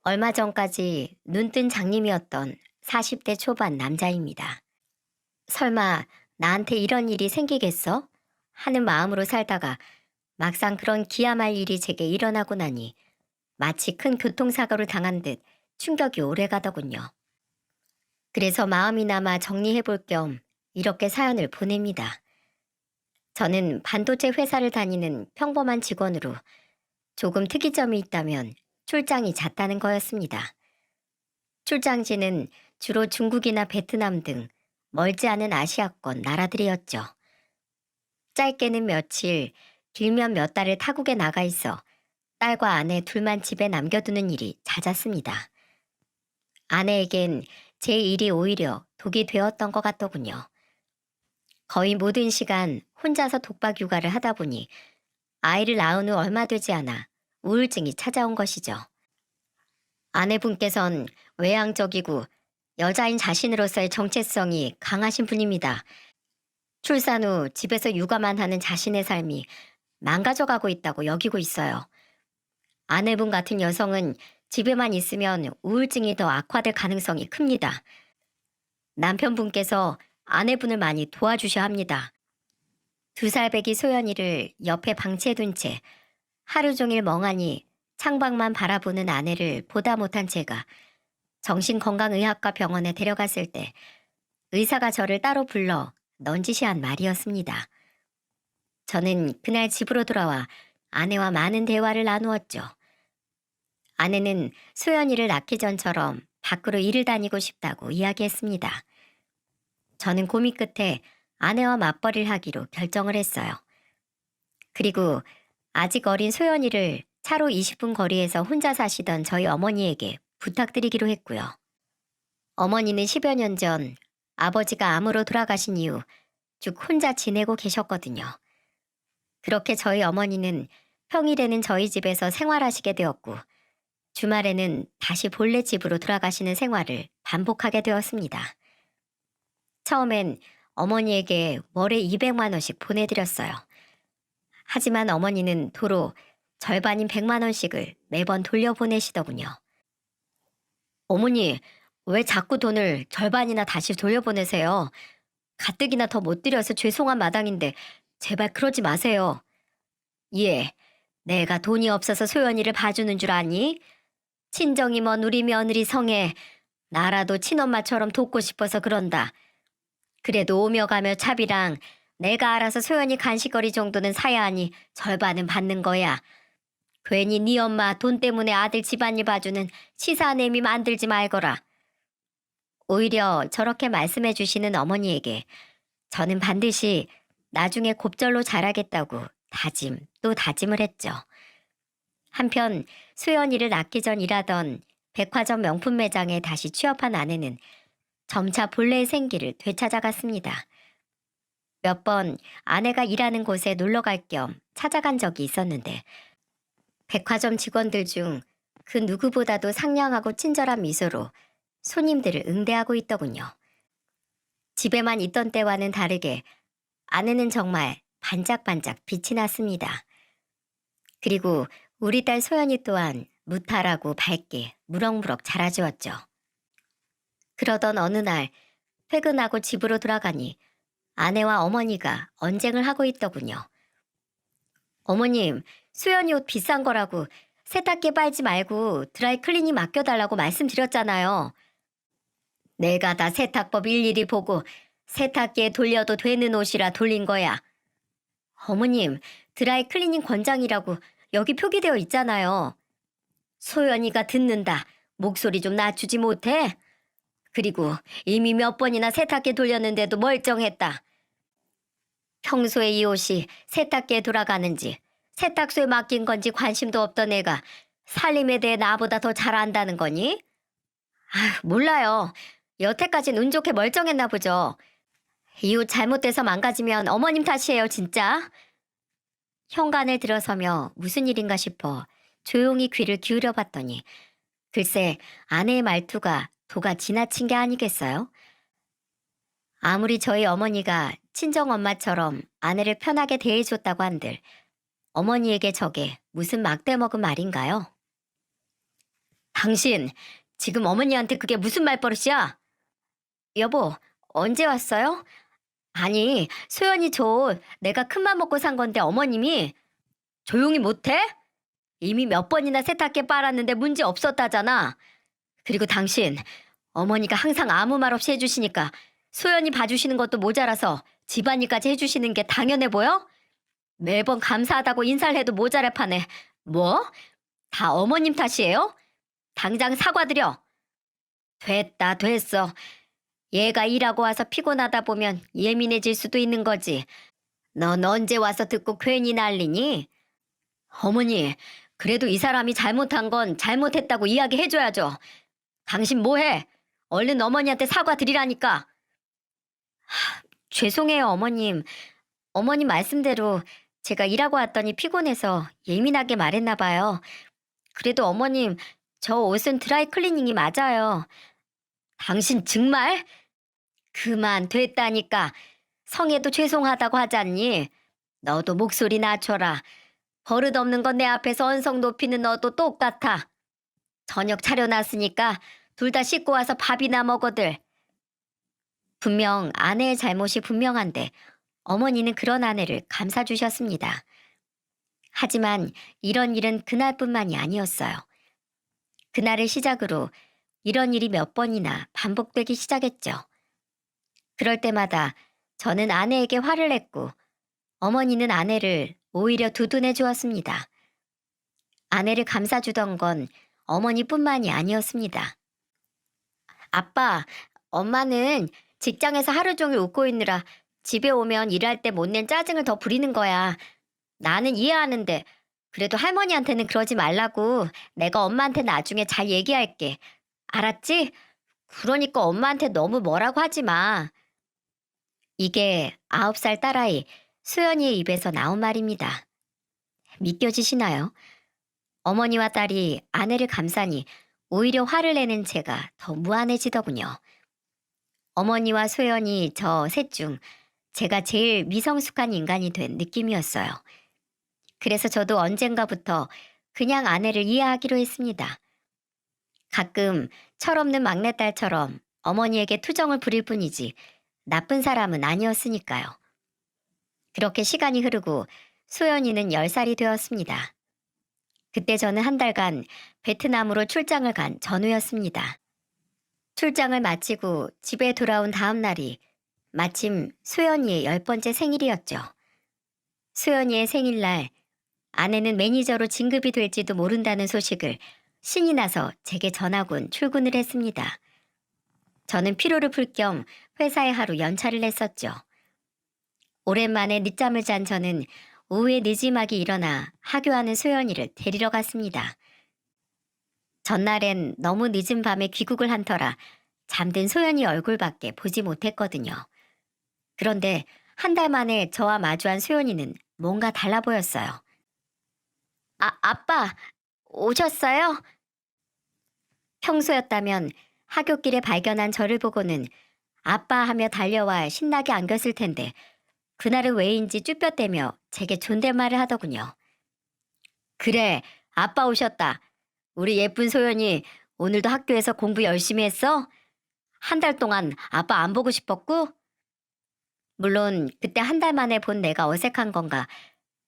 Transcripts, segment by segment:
얼마 전까지 눈뜬 장님이었던 40대 초반 남자입니다. 설마 나한테 이런 일이 생기겠어? 하는 마음으로 살다가 막상 그런 기야말 일이 제게 일어나고 나니 마치 큰 교통사고를 당한 듯 충격이 오래 가더군요. 그래서 마음이 남아 정리해 볼 겸 이렇게 사연을 보냅니다. 저는 반도체 회사를 다니는 평범한 직원으로 조금 특이점이 있다면 출장이 잦다는 거였습니다. 출장지는 주로 중국이나 베트남 등 멀지 않은 아시아권 나라들이었죠. 짧게는 며칠, 길면 몇 달을 타국에 나가 있어 딸과 아내 둘만 집에 남겨두는 일이 잦았습니다. 아내에겐 제 일이 오히려 독이 되었던 것 같더군요. 거의 모든 시간 혼자서 독박 육아를 하다 보니 아이를 낳은 후 얼마 되지 않아 우울증이 찾아온 것이죠. 아내분께선 외향적이고 여자인 자신으로서의 정체성이 강하신 분입니다. 출산 후 집에서 육아만 하는 자신의 삶이 망가져가고 있다고 여기고 있어요. 아내분 같은 여성은 집에만 있으면 우울증이 더 악화될 가능성이 큽니다. 남편분께서 아내분을 많이 도와주셔야 합니다. 2살 배기 소연이를 옆에 방치해둔 채 하루 종일 멍하니 창밖만 바라보는 아내를 보다 못한 제가 정신건강의학과 병원에 데려갔을 때 의사가 저를 따로 불러 넌지시한 말이었습니다. 저는 그날 집으로 돌아와 아내와 많은 대화를 나누었죠. 아내는 소연이를 낳기 전처럼 밖으로 일을 다니고 싶다고 이야기했습니다. 저는 고민 끝에 아내와 맞벌이를 하기로 결정을 했어요. 그리고 아직 어린 소연이를 차로 20분 거리에서 혼자 사시던 저희 어머니에게 부탁드리기로 했고요. 어머니는 10여 년 전 아버지가 암으로 돌아가신 이후 쭉 혼자 지내고 계셨거든요. 그렇게 저희 어머니는 평일에는 저희 집에서 생활하시게 되었고 주말에는 다시 본래 집으로 돌아가시는 생활을 반복하게 되었습니다. 처음엔 어머니에게 월에 200만 원씩 보내드렸어요. 하지만 어머니는 도로 절반인 100만 원씩을 매번 돌려보내시더군요. 어머니, 왜 자꾸 돈을 절반이나 다시 돌려보내세요? 가뜩이나 더 못 드려서 죄송한 마당인데 제발 그러지 마세요. 예, 내가 돈이 없어서 소연이를 봐주는 줄 아니? 친정이 먼 우리 며느리 성에 나라도 친엄마처럼 돕고 싶어서 그런다. 그래도 오며 가며 차비랑 내가 알아서 소연이 간식거리 정도는 사야 하니 절반은 받는 거야. 괜히 네 엄마 돈 때문에 아들 집안일 봐주는 시사내미 만들지 말거라. 오히려 저렇게 말씀해 주시는 어머니에게 저는 반드시 나중에 곱절로 잘하겠다고 다짐 또 다짐을 했죠. 한편 소연이를 낳기 전 일하던 백화점 명품 매장에 다시 취업한 아내는 점차 본래의 생기를 되찾아갔습니다. 몇 번 아내가 일하는 곳에 놀러 갈 겸 찾아간 적이 있었는데 백화점 직원들 중 그 누구보다도 상냥하고 친절한 미소로 손님들을 응대하고 있더군요. 집에만 있던 때와는 다르게 아내는 정말 반짝반짝 빛이 났습니다. 그리고 우리 딸 소연이 또한 무탈하고 밝게 무럭무럭 자라주었죠. 그러던 어느 날 퇴근하고 집으로 돌아가니 아내와 어머니가 언쟁을 하고 있더군요. 어머님, 수연이 옷 비싼 거라고 세탁기에 빨지 말고 드라이 클리닝 맡겨달라고 말씀드렸잖아요. 내가 다 세탁법 일일이 보고 세탁기에 돌려도 되는 옷이라 돌린 거야. 어머님, 드라이 클리닝 권장이라고 여기 표기되어 있잖아요. 소연이가 듣는다. 목소리 좀 낮추지 못해? 그리고 이미 몇 번이나 세탁기에 돌렸는데도 멀쩡했다. 평소에 이 옷이 세탁기에 돌아가는지 세탁소에 맡긴 건지 관심도 없던 애가 살림에 대해 나보다 더 잘 안다는 거니? 아휴, 몰라요. 여태까진 운 좋게 멀쩡했나 보죠. 이 옷 잘못돼서 망가지면 어머님 탓이에요, 진짜. 현관을 들어서며 무슨 일인가 싶어 조용히 귀를 기울여 봤더니 글쎄 아내의 말투가 도가 지나친 게 아니겠어요? 아무리 저희 어머니가 친정엄마처럼 아내를 편하게 대해줬다고 한들 어머니에게 저게 무슨 막대먹은 말인가요? 당신 지금 어머니한테 그게 무슨 말버릇이야? 여보, 언제 왔어요? 아니, 소연이 저 내가 큰맘 먹고 산 건데 어머님이 조용히 못해? 이미 몇 번이나 세탁기 빨았는데 문제 없었다잖아. 그리고 당신, 어머니가 항상 아무 말 없이 해주시니까 소연이 봐주시는 것도 모자라서 집안일까지 해주시는 게 당연해 보여? 매번 감사하다고 인사를 해도 모자랄 판에 뭐? 다 어머님 탓이에요? 당장 사과드려. 됐다, 됐어. 얘가 일하고 와서 피곤하다 보면 예민해질 수도 있는 거지. 넌 언제 와서 듣고 괜히 난리니? 어머니, 그래도 이 사람이 잘못한 건 잘못했다고 이야기해줘야죠. 당신 뭐해? 얼른 어머니한테 사과드리라니까. 죄송해요, 어머님. 어머님 말씀대로 제가 일하고 왔더니 피곤해서 예민하게 말했나 봐요. 그래도 어머님, 저 옷은 드라이 클리닝이 맞아요. 당신 정말? 그만 됐다니까. 성에도 죄송하다고 하잖니. 너도 목소리 낮춰라. 버릇없는 건 내 앞에서 언성 높이는 너도 똑같아. 저녁 차려놨으니까 둘 다 씻고 와서 밥이나 먹어들. 분명 아내의 잘못이 분명한데 어머니는 그런 아내를 감싸주셨습니다. 하지만 이런 일은 그날뿐만이 아니었어요. 그날을 시작으로 이런 일이 몇 번이나 반복되기 시작했죠. 그럴 때마다 저는 아내에게 화를 냈고 어머니는 아내를 오히려 두둔해 주었습니다. 아내를 감싸주던 건 어머니뿐만이 아니었습니다. 아빠, 엄마는 직장에서 하루 종일 웃고 있느라 집에 오면 일할 때 못 낸 짜증을 더 부리는 거야. 나는 이해하는데 그래도 할머니한테는 그러지 말라고 내가 엄마한테 나중에 잘 얘기할게. 알았지? 그러니까 엄마한테 너무 뭐라고 하지 마. 이게 9살 딸아이 수연이의 입에서 나온 말입니다. 믿겨지시나요? 어머니와 딸이 아내를 감싸니 오히려 화를 내는 제가 더 무안해지더군요. 어머니와 소연이 저 셋 중 제가 제일 미성숙한 인간이 된 느낌이었어요. 그래서 저도 언젠가부터 그냥 아내를 이해하기로 했습니다. 가끔 철없는 막내딸처럼 어머니에게 투정을 부릴 뿐이지 나쁜 사람은 아니었으니까요. 그렇게 시간이 흐르고 소연이는 10살이 되었습니다. 그때 저는 한 달간 베트남으로 출장을 간 전후였습니다. 출장을 마치고 집에 돌아온 다음 날이 마침 소연이의 10번째 생일이었죠. 소연이의 생일날 아내는 매니저로 진급이 될지도 모른다는 소식을 신이 나서 제게 전하곤 출근을 했습니다. 저는 피로를 풀 겸 회사에 하루 연차를 냈었죠. 오랜만에 늦잠을 잔 저는 오후에 늦지막이 일어나 하교하는 소연이를 데리러 갔습니다. 전날엔 너무 늦은 밤에 귀국을 한 터라 잠든 소연이 얼굴밖에 보지 못했거든요. 그런데 한 달 만에 저와 마주한 소연이는 뭔가 달라 보였어요. 아빠, 오셨어요? 평소였다면 하굣길에 발견한 저를 보고는 아빠 하며 달려와 신나게 안겼을 텐데 그날은 왜인지 쭈뼛대며 제게 존댓말을 하더군요. 그래, 아빠 오셨다. 우리 예쁜 소연이 오늘도 학교에서 공부 열심히 했어? 한 달 동안 아빠 안 보고 싶었고? 물론 그때 한 달 만에 본 내가 어색한 건가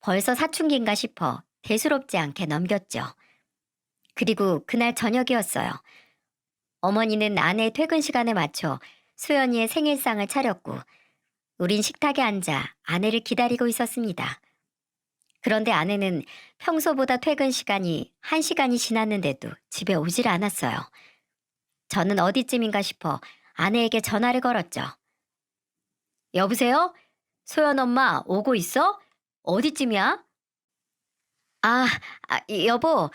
벌써 사춘기인가 싶어 대수롭지 않게 넘겼죠. 그리고 그날 저녁이었어요. 어머니는 아내의 퇴근 시간에 맞춰 소연이의 생일상을 차렸고 우린 식탁에 앉아 아내를 기다리고 있었습니다. 그런데 아내는 평소보다 퇴근 시간이 1시간이 지났는데도 집에 오질 않았어요. 저는 어디쯤인가 싶어 아내에게 전화를 걸었죠. 여보세요? 소연 엄마 오고 있어? 어디쯤이야? 아, 여보,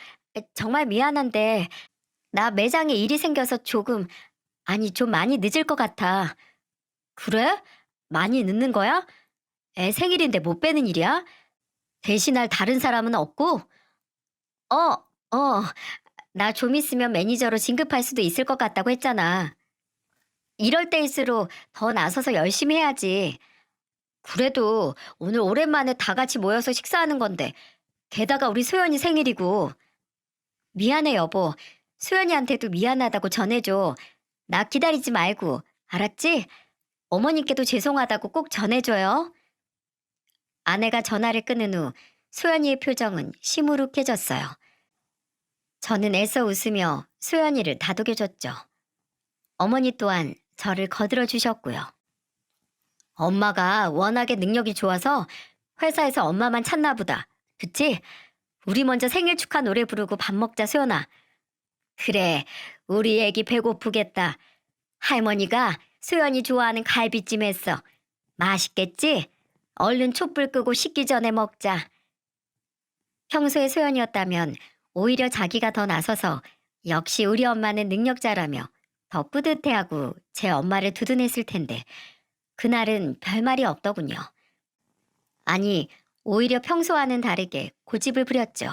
정말 미안한데 나 매장에 일이 생겨서 좀 많이 늦을 것 같아. 그래? 많이 늦는 거야? 애 생일인데 못 빼는 일이야? 대신할 다른 사람은 없고? 어, 나 좀 있으면 매니저로 진급할 수도 있을 것 같다고 했잖아. 이럴 때일수록 더 나서서 열심히 해야지. 그래도 오늘 오랜만에 다 같이 모여서 식사하는 건데, 게다가 우리 소연이 생일이고. 미안해, 여보. 수연이한테도 미안하다고 전해줘. 나 기다리지 말고. 알았지? 어머님께도 죄송하다고 꼭 전해줘요. 아내가 전화를 끊은 후 소연이의 표정은 시무룩해졌어요. 저는 애써 웃으며 소연이를 다독여줬죠. 어머니 또한 저를 거들어 주셨고요. 엄마가 워낙에 능력이 좋아서 회사에서 엄마만 찾나 보다. 그치? 우리 먼저 생일 축하 노래 부르고 밥 먹자, 소연아. 그래, 우리 애기 배고프겠다. 할머니가 소연이 좋아하는 갈비찜 했어. 맛있겠지? 얼른 촛불 끄고 식기 전에 먹자. 평소에 소연이었다면 오히려 자기가 더 나서서 역시 우리 엄마는 능력자라며 더 뿌듯해하고 제 엄마를 두둔했을 텐데 그날은 별말이 없더군요. 아니, 오히려 평소와는 다르게 고집을 부렸죠.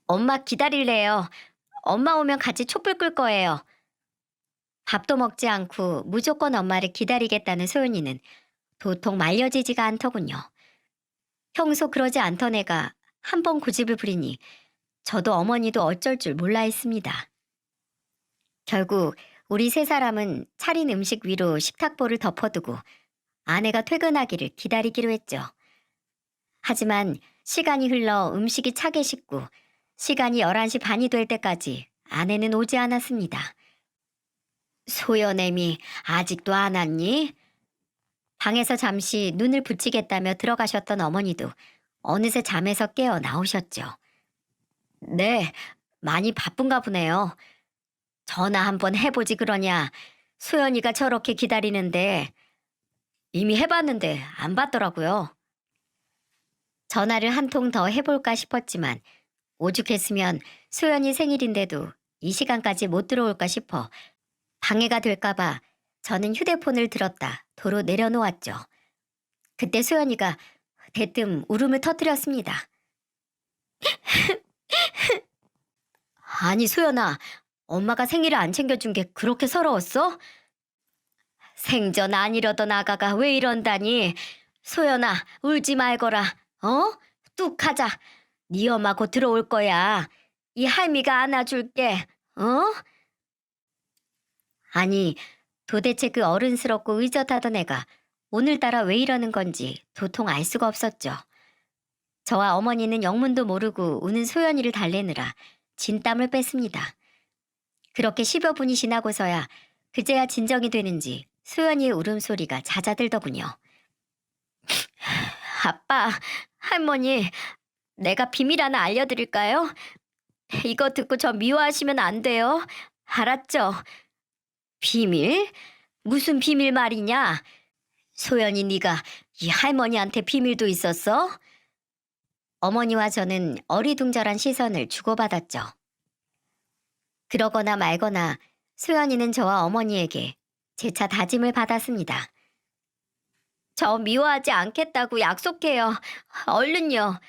엄마 기다릴래요. 엄마 오면 같이 촛불 끌 거예요. 밥도 먹지 않고 무조건 엄마를 기다리겠다는 소연이는 도통 말려지지가 않더군요. 평소 그러지 않던 애가 한 번 고집을 부리니 저도 어머니도 어쩔 줄 몰라 했습니다. 결국 우리 세 사람은 차린 음식 위로 식탁보를 덮어두고 아내가 퇴근하기를 기다리기로 했죠. 하지만 시간이 흘러 음식이 차게 식고 시간이 11시 반이 될 때까지 아내는 오지 않았습니다. 소연애미 아직도 안 왔니? 방에서 잠시 눈을 붙이겠다며 들어가셨던 어머니도 어느새 잠에서 깨어 나오셨죠. 네, 많이 바쁜가 보네요. 전화 한번 해보지 그러냐. 소연이가 저렇게 기다리는데 이미 해봤는데 안 받더라고요. 전화를 한 통 더 해볼까 싶었지만 오죽했으면 소연이 생일인데도 이 시간까지 못 들어올까 싶어 방해가 될까봐 저는 휴대폰을 들었다 도로 내려놓았죠. 그때 소연이가 대뜸 울음을 터뜨렸습니다. 아니 소연아, 엄마가 생일을 안 챙겨준 게 그렇게 서러웠어? 생전 안 이러던 아가가 왜 이런다니. 소연아, 울지 말거라. 어? 뚝 하자. 네 엄마 곧 들어올 거야. 이 할미가 안아줄게. 어? 아니, 도대체 그 어른스럽고 의젓하던 애가 오늘따라 왜 이러는 건지 도통 알 수가 없었죠. 저와 어머니는 영문도 모르고 우는 소연이를 달래느라 진땀을 뺐습니다. 그렇게 10여 분이 지나고서야 그제야 진정이 되는지 소연이의 울음소리가 잦아들더군요. 아빠, 할머니, 내가 비밀 하나 알려드릴까요? 이거 듣고 저 미워하시면 안 돼요. 알았죠? 비밀? 무슨 비밀 말이냐? 소연이 네가 이 할머니한테 비밀도 있었어? 어머니와 저는 어리둥절한 시선을 주고받았죠. 그러거나 말거나 소연이는 저와 어머니에게 재차 다짐을 받았습니다. 저 미워하지 않겠다고 약속해요. 얼른요.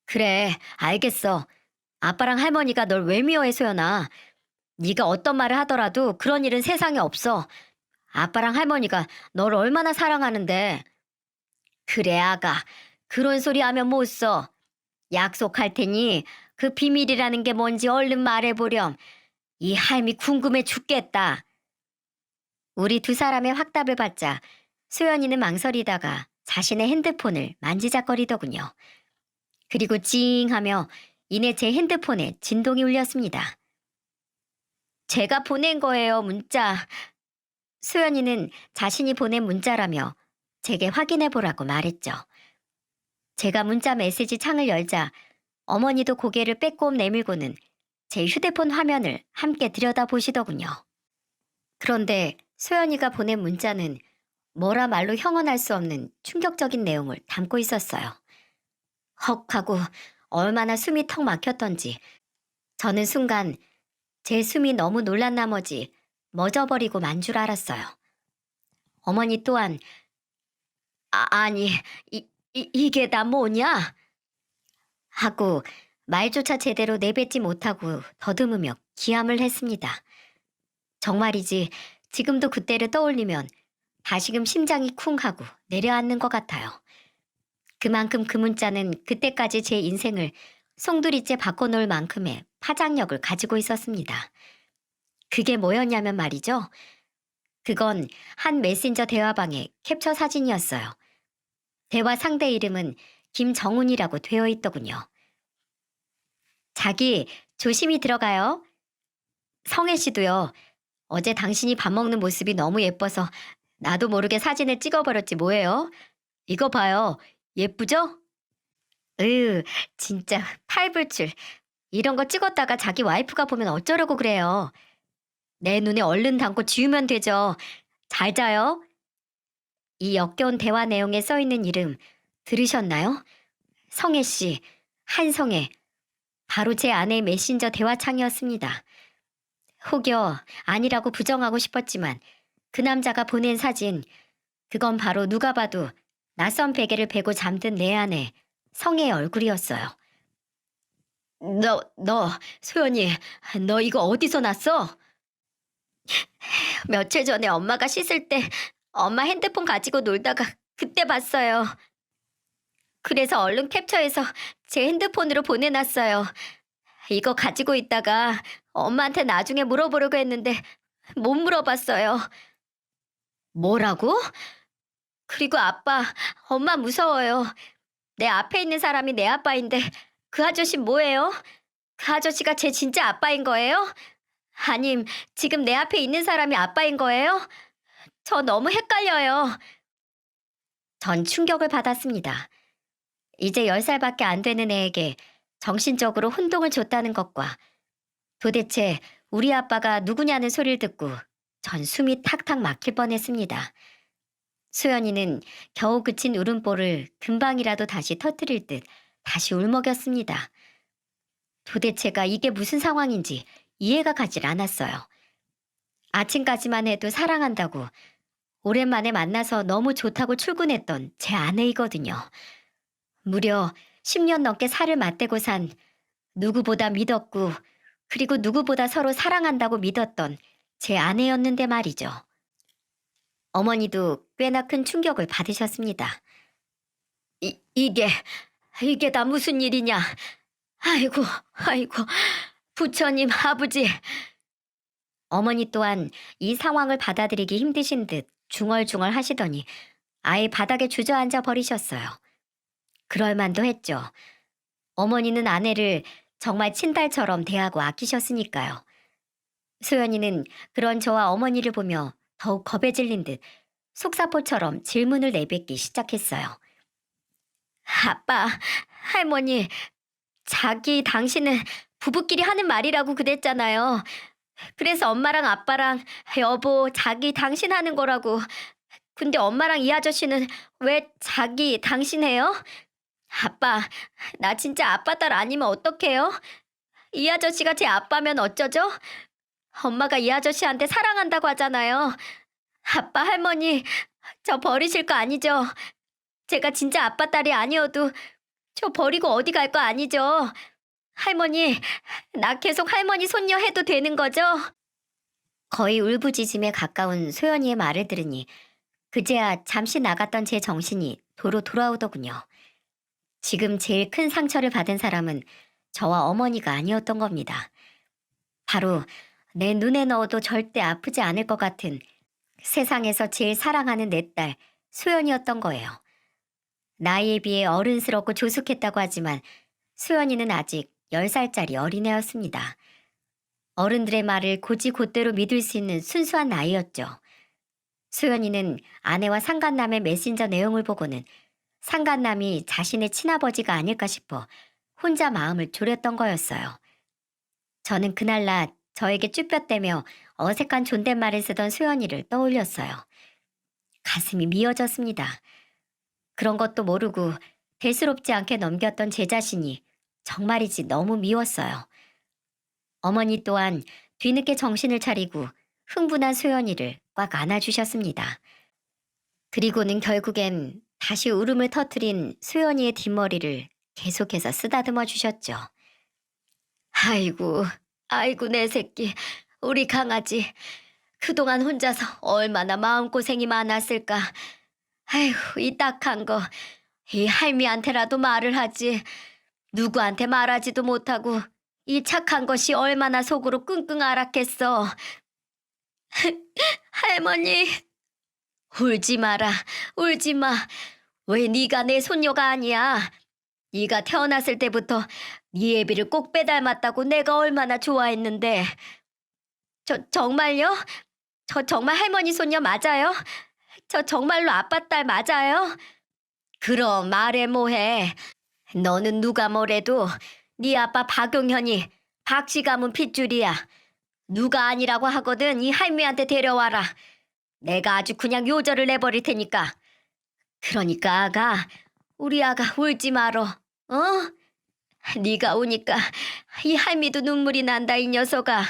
그래, 알겠어. 아빠랑 할머니가 널 왜 미워해, 소연아. 네가 어떤 말을 하더라도 그런 일은 세상에 없어. 아빠랑 할머니가 널 얼마나 사랑하는데. 그래, 아가. 그런 소리 하면 못 써. 약속할 테니 그 비밀이라는 게 뭔지 얼른 말해보렴. 이 할미 궁금해 죽겠다. 우리 두 사람의 확답을 받자 소연이는 망설이다가 자신의 핸드폰을 만지작거리더군요. 그리고 찡하며 이내 제 핸드폰에 진동이 울렸습니다. 제가 보낸 거예요, 문자. 소연이는 자신이 보낸 문자라며 제게 확인해 보라고 말했죠. 제가 문자 메시지 창을 열자 어머니도 고개를 빼꼼 내밀고는 제 휴대폰 화면을 함께 들여다보시더군요. 그런데 소연이가 보낸 문자는 뭐라 말로 형언할 수 없는 충격적인 내용을 담고 있었어요. 헉 하고 얼마나 숨이 턱 막혔던지 저는 순간 제 숨이 너무 놀란 나머지 멎어버리고 만 줄 알았어요. 어머니 또한 아니 이게 다 뭐냐? 하고 말조차 제대로 내뱉지 못하고 더듬으며 기함을 했습니다. 정말이지 지금도 그때를 떠올리면 다시금 심장이 쿵 하고 내려앉는 것 같아요. 그만큼 그 문자는 그때까지 제 인생을 송두리째 바꿔놓을 만큼의 파장력을 가지고 있었습니다. 그게 뭐였냐면 말이죠. 그건 한 메신저 대화방의 캡처 사진이었어요. 대화 상대 이름은 김정훈이라고 되어 있더군요. 자기, 조심히 들어가요. 성혜 씨도요. 어제 당신이 밥 먹는 모습이 너무 예뻐서 나도 모르게 사진을 찍어버렸지 뭐예요. 이거 봐요. 예쁘죠? 으, 진짜 팔불출. 이런 거 찍었다가 자기 와이프가 보면 어쩌려고 그래요. 내 눈에 얼른 담고 지우면 되죠. 잘 자요. 이 역겨운 대화 내용에 써 있는 이름 들으셨나요? 성혜 씨, 한성혜. 바로 제 아내의 메신저 대화창이었습니다. 혹여 아니라고 부정하고 싶었지만 그 남자가 보낸 사진, 그건 바로 누가 봐도 낯선 베개를 베고 잠든 내 아내, 성혜의 얼굴이었어요. 소연이, 너 이거 어디서 났어? 며칠 전에 엄마가 씻을 때 엄마 핸드폰 가지고 놀다가 그때 봤어요. 그래서 얼른 캡처해서 제 핸드폰으로 보내놨어요. 이거 가지고 있다가 엄마한테 나중에 물어보려고 했는데 못 물어봤어요. 뭐라고? 그리고 아빠, 엄마 무서워요. 내 앞에 있는 사람이 내 아빠인데 그 아저씨 뭐예요? 그 아저씨가 제 진짜 아빠인 거예요? 아님 지금 내 앞에 있는 사람이 아빠인 거예요? 저 너무 헷갈려요. 전 충격을 받았습니다. 이제 10살밖에 안 되는 애에게 정신적으로 혼동을 줬다는 것과 도대체 우리 아빠가 누구냐는 소리를 듣고 전 숨이 탁탁 막힐 뻔했습니다. 수연이는 겨우 그친 울음보를 금방이라도 다시 터뜨릴 듯 다시 울먹였습니다. 도대체가 이게 무슨 상황인지 이해가 가질 않았어요. 아침까지만 해도 사랑한다고 오랜만에 만나서 너무 좋다고 출근했던 제 아내이거든요. 무려 10년 넘게 살을 맞대고 산 누구보다 믿었고 그리고 누구보다 서로 사랑한다고 믿었던 제 아내였는데 말이죠. 어머니도 꽤나 큰 충격을 받으셨습니다. 이게 다 무슨 일이냐? 아이고, 아이고, 부처님, 아버지. 어머니 또한 이 상황을 받아들이기 힘드신 듯 중얼중얼 하시더니 아예 바닥에 주저앉아 버리셨어요. 그럴 만도 했죠. 어머니는 아내를 정말 친딸처럼 대하고 아끼셨으니까요. 소연이는 그런 저와 어머니를 보며 더욱 겁에 질린 듯 속사포처럼 질문을 내뱉기 시작했어요. 아빠, 할머니, 당신은 부부끼리 하는 말이라고 그랬잖아요. 그래서 엄마랑 아빠랑 여보, 당신 하는 거라고. 근데 엄마랑 이 아저씨는 왜 당신 해요? 아빠, 나 진짜 아빠 딸 아니면 어떡해요? 이 아저씨가 제 아빠면 어쩌죠? 엄마가 이 아저씨한테 사랑한다고 하잖아요. 아빠, 할머니, 저 버리실 거 아니죠? 제가 진짜 아빠 딸이 아니어도 저 버리고 어디 갈 거 아니죠? 할머니, 나 계속 할머니 손녀 해도 되는 거죠? 거의 울부짖음에 가까운 소연이의 말을 들으니 그제야 잠시 나갔던 제 정신이 도로 돌아오더군요. 지금 제일 큰 상처를 받은 사람은 저와 어머니가 아니었던 겁니다. 바로 내 눈에 넣어도 절대 아프지 않을 것 같은 세상에서 제일 사랑하는 내 딸 소연이었던 거예요. 나이에 비해 어른스럽고 조숙했다고 하지만 소연이는 아직 10살짜리 어린애였습니다. 어른들의 말을 곧이곧대로 믿을 수 있는 순수한 나이였죠. 소연이는 아내와 상간남의 메신저 내용을 보고는 상간남이 자신의 친아버지가 아닐까 싶어 혼자 마음을 졸였던 거였어요. 저는 그날 낮 저에게 쭈뼛대며 어색한 존댓말을 쓰던 소연이를 떠올렸어요. 가슴이 미어졌습니다. 그런 것도 모르고 대수롭지 않게 넘겼던 제 자신이 정말이지 너무 미웠어요. 어머니 또한 뒤늦게 정신을 차리고 흥분한 소연이를 꽉 안아주셨습니다. 그리고는 결국엔 다시 울음을 터뜨린 소연이의 뒷머리를 계속해서 쓰다듬어 주셨죠. 아이고, 아이고 내 새끼, 우리 강아지. 그동안 혼자서 얼마나 마음고생이 많았을까. 아이고 이 딱한 거, 이 할미한테라도 말을 하지. 누구한테 말하지도 못하고 이 착한 것이 얼마나 속으로 끙끙 앓았겠어. 할머니, 울지 마라, 울지 마. 왜 네가 내 손녀가 아니야? 네가 태어났을 때부터 네 애비를 꼭 빼닮았다고 내가 얼마나 좋아했는데. 정말요? 저 정말 할머니 손녀 맞아요? 저 정말로 아빠 딸 맞아요? 그럼 말해 뭐해. 너는 누가 뭐래도 네 아빠 박용현이 박씨 가문 핏줄이야. 누가 아니라고 하거든 이 할미한테 데려와라. 내가 아주 그냥 요절을 내버릴 테니까. 그러니까 아가, 우리 아가 울지 말어. 어? 네가 우니까 이 할미도 눈물이 난다 이 녀석아.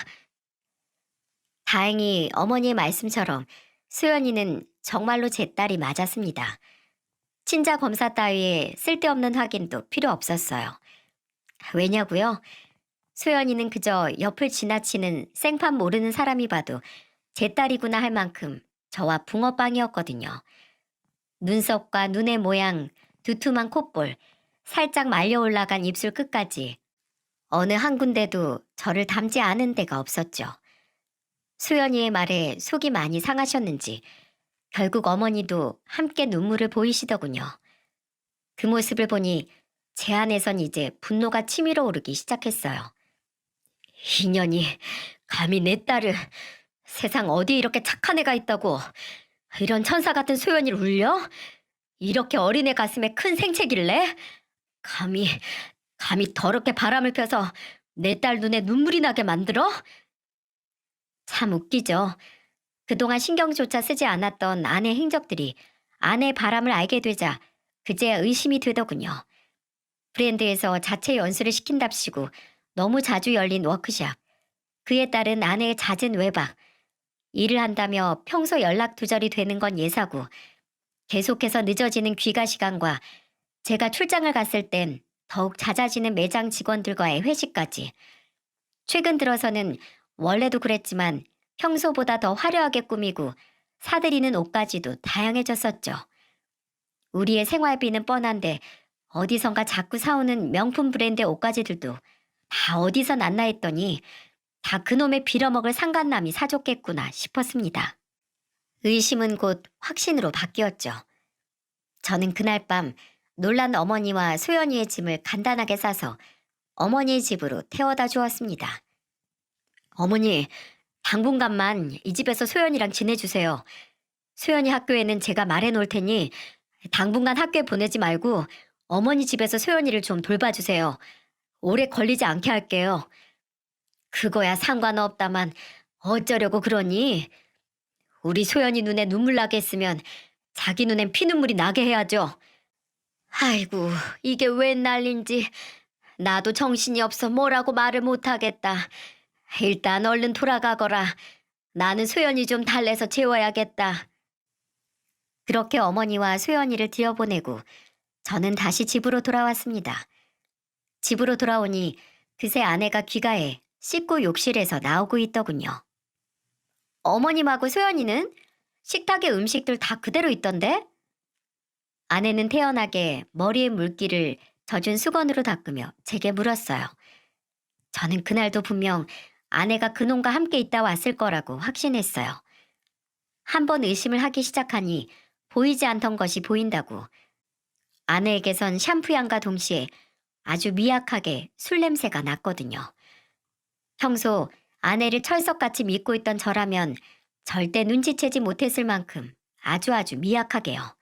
다행히 어머니의 말씀처럼 수연이는 정말로 제 딸이 맞았습니다. 친자 검사 따위에 쓸데없는 확인도 필요 없었어요. 왜냐고요? 소연이는 그저 옆을 지나치는 생판 모르는 사람이 봐도 제 딸이구나 할 만큼 저와 붕어빵이었거든요. 눈썹과 눈의 모양, 두툼한 콧볼, 살짝 말려 올라간 입술 끝까지 어느 한 군데도 저를 닮지 않은 데가 없었죠. 소연이의 말에 속이 많이 상하셨는지 결국 어머니도 함께 눈물을 보이시더군요. 그 모습을 보니 제 안에선 이제 분노가 치밀어 오르기 시작했어요. 인연이 감히 내 딸을 세상 어디 이렇게 착한 애가 있다고 이런 천사 같은 소연이를 울려? 이렇게 어린애 가슴에 큰 생채길래? 감히 더럽게 바람을 펴서 내 딸 눈에 눈물이 나게 만들어? 참 웃기죠. 그동안 신경조차 쓰지 않았던 아내 행적들이 아내의 바람을 알게 되자 그제야 의심이 되더군요. 브랜드에서 자체 연수를 시킨답시고 너무 자주 열린 워크샵, 그에 따른 아내의 잦은 외박, 일을 한다며 평소 연락 두절이 되는 건 예사고 계속해서 늦어지는 귀가 시간과 제가 출장을 갔을 땐 더욱 잦아지는 매장 직원들과의 회식까지. 최근 들어서는 원래도 그랬지만 평소보다 더 화려하게 꾸미고 사들이는 옷까지도 다양해졌었죠. 우리의 생활비는 뻔한데 어디선가 자꾸 사오는 명품 브랜드 옷가지들도 다 어디서 났나 했더니 다 그놈의 빌어먹을 상간남이 사줬겠구나 싶었습니다. 의심은 곧 확신으로 바뀌었죠. 저는 그날 밤 놀란 어머니와 소연이의 짐을 간단하게 싸서 어머니의 집으로 태워다 주었습니다. 어머니, 당분간만 이 집에서 소연이랑 지내주세요. 소연이 학교에는 제가 말해놓을 테니 당분간 학교에 보내지 말고 어머니 집에서 소연이를 좀 돌봐주세요. 오래 걸리지 않게 할게요. 그거야 상관없다만 어쩌려고 그러니? 우리 소연이 눈에 눈물 나게 했으면 자기 눈엔 피눈물이 나게 해야죠. 아이고, 이게 웬 난린지. 나도 정신이 없어 뭐라고 말을 못하겠다. 일단 얼른 돌아가거라. 나는 소연이 좀 달래서 재워야겠다. 그렇게 어머니와 소연이를 뒤어보내고 저는 다시 집으로 돌아왔습니다. 집으로 돌아오니 그새 아내가 귀가해 씻고 욕실에서 나오고 있더군요. 어머님하고 소연이는? 식탁에 음식들 다 그대로 있던데? 아내는 태연하게 머리에 물기를 젖은 수건으로 닦으며 제게 물었어요. 저는 그날도 분명 아내가 그놈과 함께 있다 왔을 거라고 확신했어요. 한번 의심을 하기 시작하니 보이지 않던 것이 보인다고. 아내에게선 샴푸 향과 동시에 아주 미약하게 술 냄새가 났거든요. 평소 아내를 철석같이 믿고 있던 저라면 절대 눈치채지 못했을 만큼 아주 미약하게요.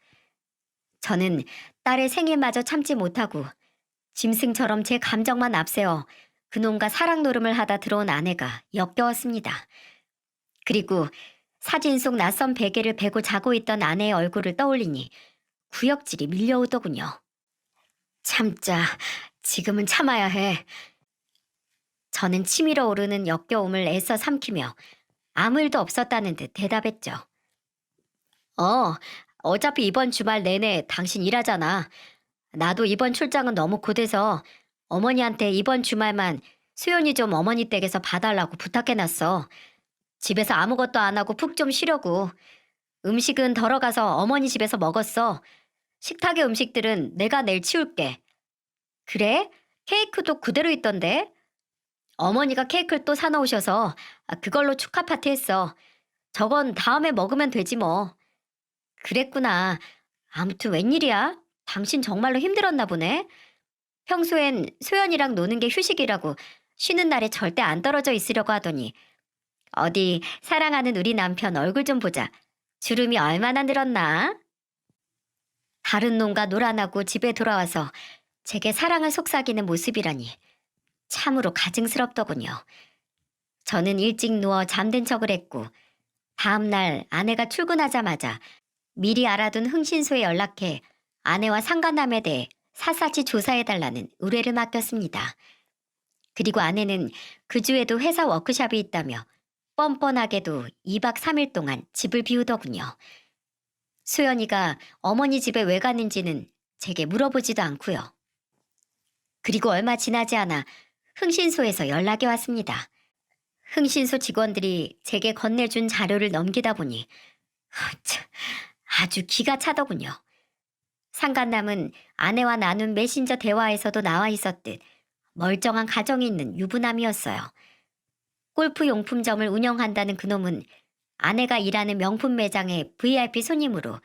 저는 딸의 생일마저 참지 못하고 짐승처럼 제 감정만 앞세워 그놈과 사랑 노름을 하다 들어온 아내가 역겨웠습니다. 그리고 사진 속 낯선 베개를 베고 자고 있던 아내의 얼굴을 떠올리니 구역질이 밀려오더군요. 참자, 지금은 참아야 해. 저는 치밀어 오르는 역겨움을 애써 삼키며 아무 일도 없었다는 듯 대답했죠. 어차피 이번 주말 내내 당신 일하잖아. 나도 이번 출장은 너무 고돼서 어머니한테 이번 주말만 수연이 좀 어머니 댁에서 봐달라고 부탁해놨어. 집에서 아무것도 안 하고 푹 좀 쉬려고. 음식은 덜어가서 어머니 집에서 먹었어. 식탁의 음식들은 내가 내일 치울게. 그래? 케이크도 그대로 있던데? 어머니가 케이크를 또 사놓으셔서 그걸로 축하 파티 했어. 저건 다음에 먹으면 되지 뭐. 그랬구나. 아무튼 웬일이야? 당신 정말로 힘들었나 보네. 평소엔 소연이랑 노는 게 휴식이라고 쉬는 날에 절대 안 떨어져 있으려고 하더니 어디 사랑하는 우리 남편 얼굴 좀 보자. 주름이 얼마나 늘었나? 다른 놈과 놀아나고 집에 돌아와서 제게 사랑을 속삭이는 모습이라니 참으로 가증스럽더군요. 저는 일찍 누워 잠든 척을 했고 다음날 아내가 출근하자마자 미리 알아둔 흥신소에 연락해 아내와 상간남에 대해 샅샅이 조사해달라는 의뢰를 맡겼습니다. 그리고 아내는 그 주에도 회사 워크숍이 있다며 뻔뻔하게도 2박 3일 동안 집을 비우더군요. 수연이가 어머니 집에 왜 갔는지는 제게 물어보지도 않고요. 그리고 얼마 지나지 않아 흥신소에서 연락이 왔습니다. 흥신소 직원들이 제게 건네준 자료를 넘기다 보니 참, 아주 기가 차더군요. 상간남은 아내와 나눈 메신저 대화에서도 나와 있었듯 멀쩡한 가정이 있는 유부남이었어요. 골프 용품점을 운영한다는 그놈은 아내가 일하는 명품 매장의 VIP 손님으로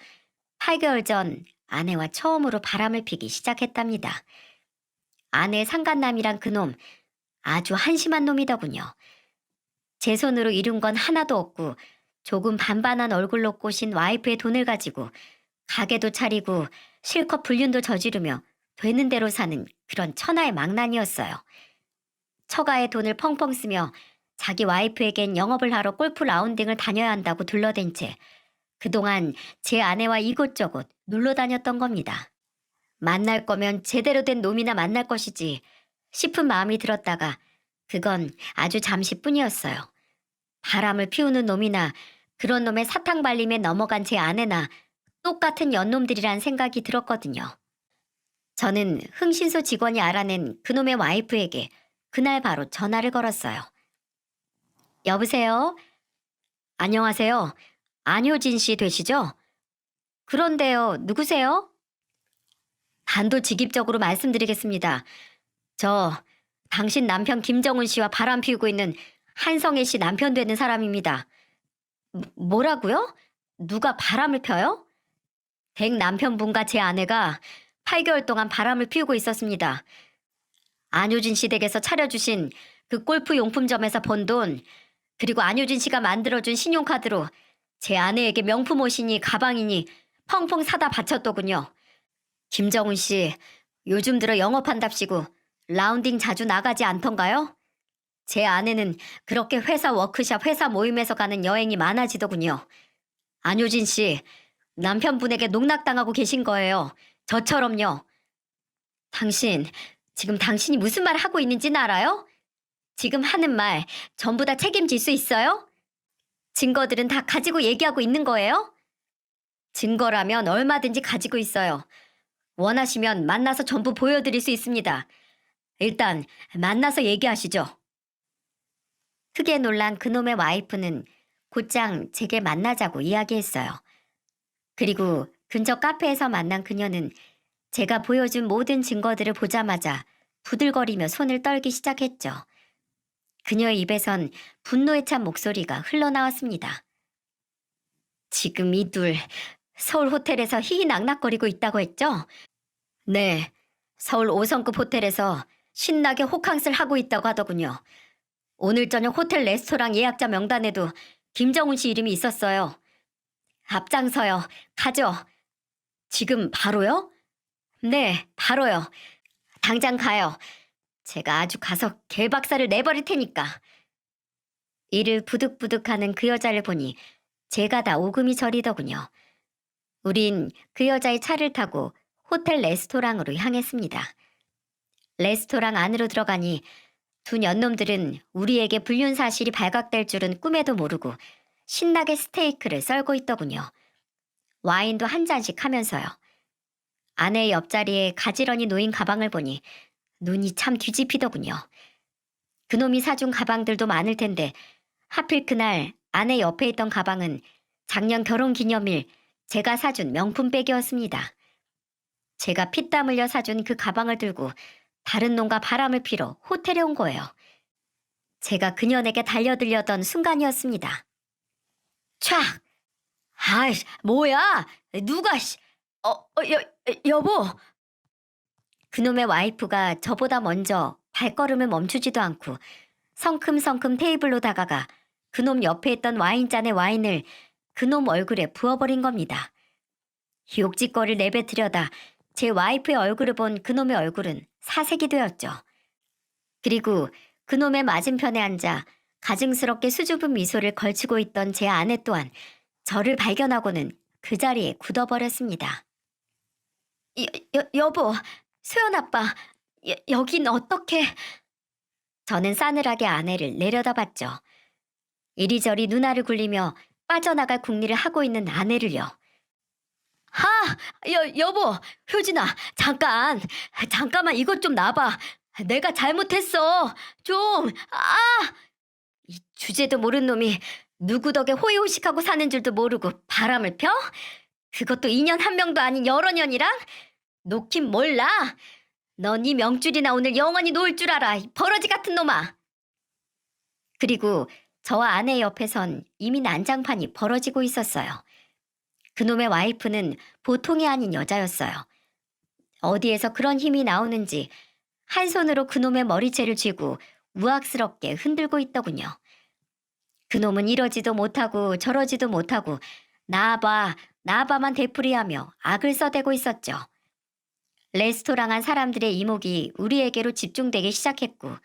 8개월 전 아내와 처음으로 바람을 피기 시작했답니다. 아내 상간남이란 그놈 아주 한심한 놈이더군요. 제 손으로 이룬 건 하나도 없고 조금 반반한 얼굴로 꼬신 와이프의 돈을 가지고 가게도 차리고 실컷 불륜도 저지르며 되는 대로 사는 그런 천하의 망난이었어요. 처가의 돈을 펑펑 쓰며 자기 와이프에겐 영업을 하러 골프 라운딩을 다녀야 한다고 둘러댄 채 그동안 제 아내와 이곳저곳 놀러 다녔던 겁니다. 만날 거면 제대로 된 놈이나 만날 것이지 싶은 마음이 들었다가 그건 아주 잠시뿐이었어요. 바람을 피우는 놈이나 그런 놈의 사탕 발림에 넘어간 제 아내나 똑같은 연놈들이란 생각이 들었거든요. 저는 흥신소 직원이 알아낸 그놈의 와이프에게 그날 바로 전화를 걸었어요. 여보세요? 안녕하세요. 안효진 씨 되시죠? 그런데요, 누구세요? 단도직입적으로 말씀드리겠습니다. 저 당신 남편 김정은 씨와 바람 피우고 있는 한성애 씨 남편 되는 사람입니다. 뭐라고요? 누가 바람을 펴요? 댁 남편분과 제 아내가 8개월 동안 바람을 피우고 있었습니다. 안효진 씨 댁에서 차려주신 그 골프 용품점에서 번 돈, 그리고 안효진 씨가 만들어준 신용카드로 제 아내에게 명품 옷이니 가방이니 펑펑 사다 바쳤더군요. 김정은 씨, 요즘 들어 영업한답시고 라운딩 자주 나가지 않던가요? 제 아내는 그렇게 회사 워크숍, 회사 모임에서 가는 여행이 많아지더군요. 안효진 씨, 남편분에게 농락당하고 계신 거예요. 저처럼요. 지금 당신이 무슨 말 하고 있는지는 알아요? 지금 하는 말 전부 다 책임질 수 있어요? 증거들은 다 가지고 얘기하고 있는 거예요? 증거라면 얼마든지 가지고 있어요. 원하시면 만나서 전부 보여드릴 수 있습니다. 일단 만나서 얘기하시죠. 크게 놀란 그놈의 와이프는 곧장 제게 만나자고 이야기했어요. 그리고 근처 카페에서 만난 그녀는 제가 보여준 모든 증거들을 보자마자 부들거리며 손을 떨기 시작했죠. 그녀의 입에선 분노에 찬 목소리가 흘러나왔습니다. 지금 이 둘 서울 호텔에서 희희낙낙거리고 있다고 했죠? 네, 서울 5성급 호텔에서 신나게 호캉스를 하고 있다고 하더군요. 오늘 저녁 호텔 레스토랑 예약자 명단에도 김정은 씨 이름이 있었어요. 앞장서요. 가죠. 지금 바로요? 네, 바로요. 당장 가요. 제가 아주 가서 개박살을 내버릴 테니까. 이를 부득부득하는 그 여자를 보니 제가 다 오금이 저리더군요. 우린 그 여자의 차를 타고 호텔 레스토랑으로 향했습니다. 레스토랑 안으로 들어가니 두 년놈들은 우리에게 불륜 사실이 발각될 줄은 꿈에도 모르고 신나게 스테이크를 썰고 있더군요. 와인도 한 잔씩 하면서요. 아내의 옆자리에 가지런히 놓인 가방을 보니 눈이 참 뒤집히더군요. 그놈이 사준 가방들도 많을 텐데 하필 그날 아내 옆에 있던 가방은 작년 결혼기념일 제가 사준 명품백이었습니다. 제가 피땀 흘려 사준 그 가방을 들고 다른 놈과 바람을 피러 호텔에 온 거예요. 제가 그년에게 달려들려던 순간이었습니다. 촥! 아이씨, 뭐야? 누가, 씨. 여보. 그놈의 와이프가 저보다 먼저 발걸음을 멈추지도 않고 성큼성큼 테이블로 다가가 그놈 옆에 있던 와인잔의 와인을 그놈 얼굴에 부어버린 겁니다. 욕짓거리를 내뱉으려다 제 와이프의 얼굴을 본 그놈의 얼굴은 사색이 되었죠. 그리고 그놈의 맞은편에 앉아 가증스럽게 수줍은 미소를 걸치고 있던 제 아내 또한 저를 발견하고는 그 자리에 굳어버렸습니다. 여보, 소연 아빠, 여긴 어떻게... 저는 싸늘하게 아내를 내려다봤죠. 이리저리 누나를 굴리며 빠져나갈 궁리를 하고 있는 아내를요. 여보, 효진아, 잠깐만 이것 좀 놔봐. 내가 잘못했어. 좀, 이 주제도 모르는 놈이 누구 덕에 호의호식하고 사는 줄도 모르고 바람을 펴? 그것도 2년 한 명도 아닌 여러 년이랑? 놓긴 몰라. 넌 이 명줄이나 오늘 영원히 놓을 줄 알아, 이 버러지 같은 놈아. 그리고 저와 아내 옆에선 이미 난장판이 벌어지고 있었어요. 그놈의 와이프는 보통이 아닌 여자였어요. 어디에서 그런 힘이 나오는지 한 손으로 그놈의 머리채를 쥐고 우악스럽게 흔들고 있더군요. 그놈은 이러지도 못하고 저러지도 못하고 나아봐만 되풀이하며 악을 써대고 있었죠. 레스토랑 안 사람들의 이목이 우리에게로 집중되기 시작했고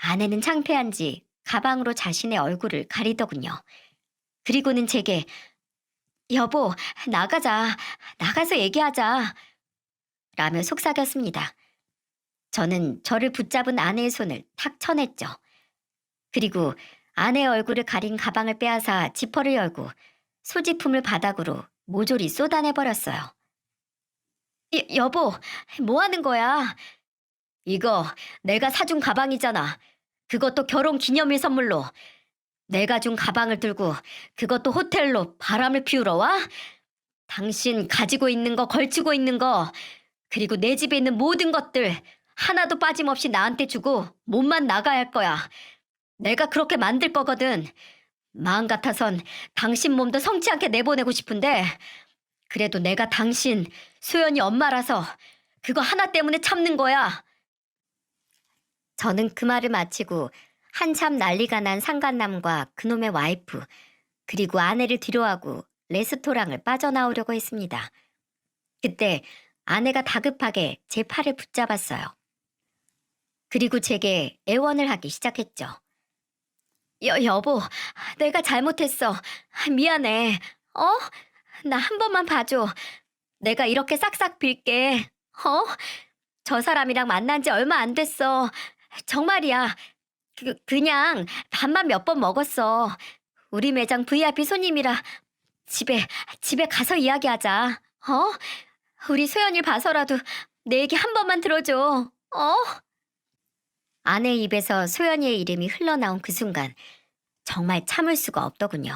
아내는 창피한지 가방으로 자신의 얼굴을 가리더군요. 그리고는 제게 여보, 나가서 얘기하자 라며 속삭였습니다. 저는 저를 붙잡은 아내의 손을 탁 쳐냈죠. 그리고 아내의 얼굴을 가린 가방을 빼앗아 지퍼를 열고 소지품을 바닥으로 모조리 쏟아내버렸어요. 여보, 뭐 하는 거야? 이거 내가 사준 가방이잖아. 그것도 결혼 기념일 선물로. 내가 준 가방을 들고 그것도 호텔로 바람을 피우러 와? 당신 가지고 있는 거, 걸치고 있는 거, 그리고 내 집에 있는 모든 것들 하나도 빠짐없이 나한테 주고 몸만 나가야 할 거야. 내가 그렇게 만들 거거든. 마음 같아선 당신 몸도 성치 않게 내보내고 싶은데 그래도 내가 당신, 소연이 엄마라서 그거 하나 때문에 참는 거야. 저는 그 말을 마치고 한참 난리가 난 상간남과 그놈의 와이프, 그리고 아내를 뒤로하고 레스토랑을 빠져나오려고 했습니다. 그때 아내가 다급하게 제 팔을 붙잡았어요. 그리고 제게 애원을 하기 시작했죠. 여보, 내가 잘못했어. 미안해. 나 한 번만 봐줘. 내가 이렇게 싹싹 빌게. 저 사람이랑 만난 지 얼마 안 됐어. 정말이야. 그냥 밥만 몇 번 먹었어. 우리 매장 VIP 손님이라 집에 가서 이야기하자. 우리 소연이를 봐서라도 내 얘기 한 번만 들어줘. 아내 입에서 소연이의 이름이 흘러나온 그 순간 정말 참을 수가 없더군요.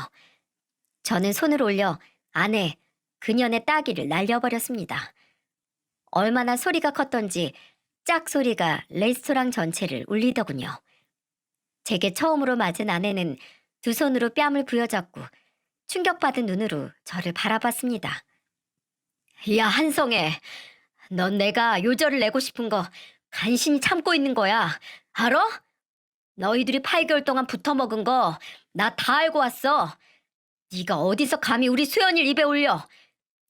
저는 손을 올려 아내, 그년의 따귀를 날려버렸습니다. 얼마나 소리가 컸던지 짝 소리가 레스토랑 전체를 울리더군요. 제게 처음으로 맞은 아내는 두 손으로 뺨을 부여잡고 충격받은 눈으로 저를 바라봤습니다. 야, 한성애, 넌 내가 요절을 내고 싶은 거 간신히 참고 있는 거야. 알아? 너희들이 8개월 동안 붙어먹은 거 나 다 알고 왔어. 네가 어디서 감히 우리 소연이를 입에 올려.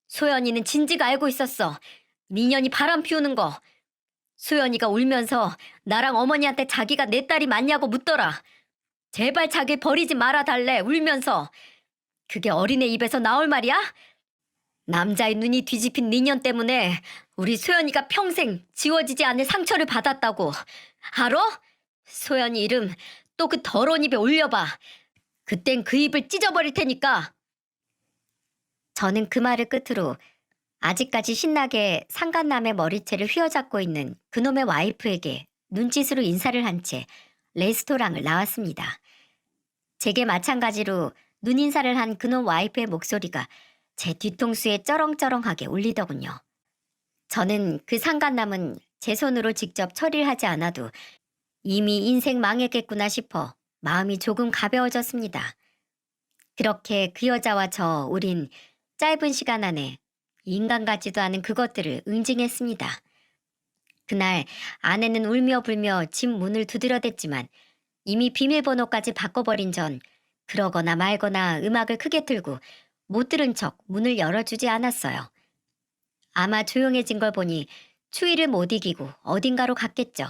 소연이는 진지가 알고 있었어. 미년이 바람 피우는 거. 소연이가 울면서 나랑 어머니한테 자기가 내 딸이 맞냐고 묻더라. 제발 자기 버리지 말아달래 울면서. 그게 어린애 입에서 나올 말이야? 남자의 눈이 뒤집힌 니년 때문에 우리 소연이가 평생 지워지지 않을 상처를 받았다고. 알아? 소연이 이름 또 그 더러운 입에 올려봐. 그땐 그 입을 찢어버릴 테니까. 저는 그 말을 끝으로 아직까지 신나게 상간남의 머리채를 휘어잡고 있는 그놈의 와이프에게 눈짓으로 인사를 한 채 레스토랑을 나왔습니다. 제게 마찬가지로 눈인사를 한 그놈 와이프의 목소리가 제 뒤통수에 쩌렁쩌렁하게 울리더군요. 저는 그 상간남은 제 손으로 직접 처리를 하지 않아도 이미 인생 망했겠구나 싶어 마음이 조금 가벼워졌습니다. 그렇게 그 여자와 우린 짧은 시간 안에 인간 같지도 않은 그것들을 응징했습니다. 그날 아내는 울며 불며 집 문을 두드려댔지만 이미 비밀번호까지 바꿔버린 전 그러거나 말거나 음악을 크게 틀고 못 들은 척 문을 열어주지 않았어요. 아마 조용해진 걸 보니 추위를 못 이기고 어딘가로 갔겠죠.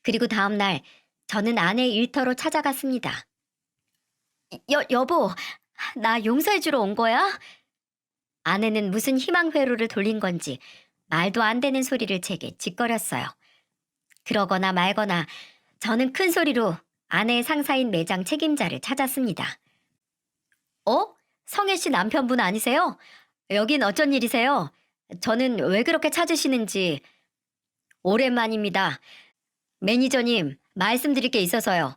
그리고 다음날 저는 아내의 일터로 찾아갔습니다. 여보, 나 용서해주러 온 거야? 아내는 무슨 희망 회로를 돌린 건지 말도 안 되는 소리를 제게 짓거렸어요. 그러거나 말거나 저는 큰 소리로 아내의 상사인 매장 책임자를 찾았습니다. 어? 성혜 씨 남편분 아니세요? 여긴 어쩐 일이세요? 저는 왜 그렇게 찾으시는지. 오랜만입니다. 매니저님, 말씀드릴 게 있어서요.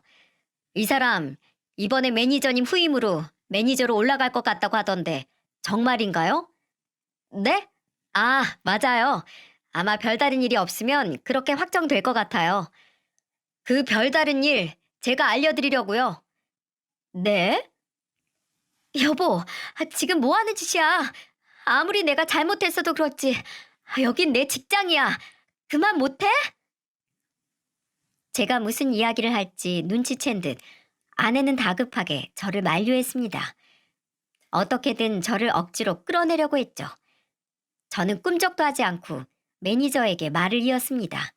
이 사람 이번에 매니저님 후임으로 매니저로 올라갈 것 같다고 하던데 정말인가요? 네? 아, 맞아요. 아마 별다른 일이 없으면 그렇게 확정될 것 같아요. 그 별다른 일 제가 알려드리려고요. 네? 여보, 지금 뭐 하는 짓이야? 아무리 내가 잘못했어도 그렇지. 여긴 내 직장이야. 그만 못해? 제가 무슨 이야기를 할지 눈치챈 듯 아내는 다급하게 저를 만류했습니다. 어떻게든 저를 억지로 끌어내려고 했죠. 저는 꿈쩍도 하지 않고 매니저에게 말을 이었습니다.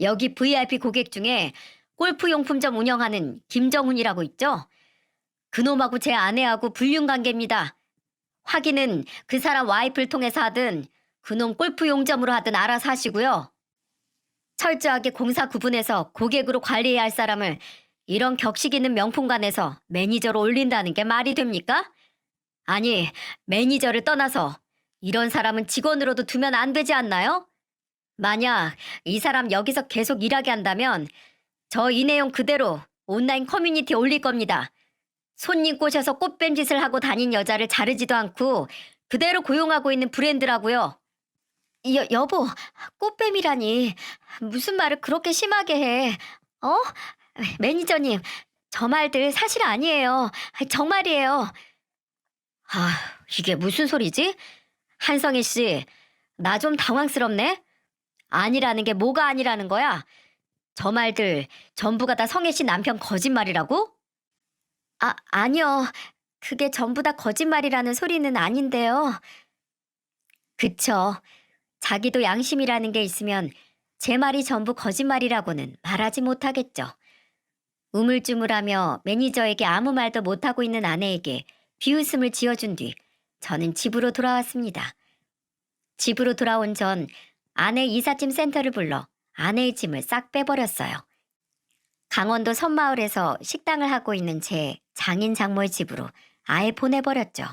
여기 VIP 고객 중에 골프 용품점 운영하는 김정훈이라고 있죠? 그놈하고 제 아내하고 불륜 관계입니다. 확인은 그 사람 와이프를 통해서 하든 그놈 골프 용점으로 하든 알아서 하시고요. 철저하게 공사 구분해서 고객으로 관리해야 할 사람을 이런 격식 있는 명품관에서 매니저로 올린다는 게 말이 됩니까? 아니, 매니저를 떠나서 이런 사람은 직원으로도 두면 안 되지 않나요? 만약 이 사람 여기서 계속 일하게 한다면 저 이 내용 그대로 온라인 커뮤니티에 올릴 겁니다. 손님 꼬셔서 꽃뱀짓을 하고 다닌 여자를 자르지도 않고 그대로 고용하고 있는 브랜드라고요. 여보, 꽃뱀이라니. 무슨 말을 그렇게 심하게 해. 어? 매니저님, 저 말들 사실 아니에요. 정말이에요. 아, 이게 무슨 소리지? 한성희 씨, 나 좀 당황스럽네? 아니라는 게 뭐가 아니라는 거야? 저 말들 전부가 다 성혜 씨 남편 거짓말이라고? 아니요. 그게 전부 다 거짓말이라는 소리는 아닌데요. 그쵸. 자기도 양심이라는 게 있으면 제 말이 전부 거짓말이라고는 말하지 못하겠죠. 우물쭈물하며 매니저에게 아무 말도 못하고 있는 아내에게 비웃음을 지어준 뒤 저는 집으로 돌아왔습니다. 집으로 돌아온 전 아내 이삿짐 센터를 불러 아내의 짐을 싹 빼버렸어요. 강원도 섬마을에서 식당을 하고 있는 제 장인 장모의 집으로 아예 보내버렸죠.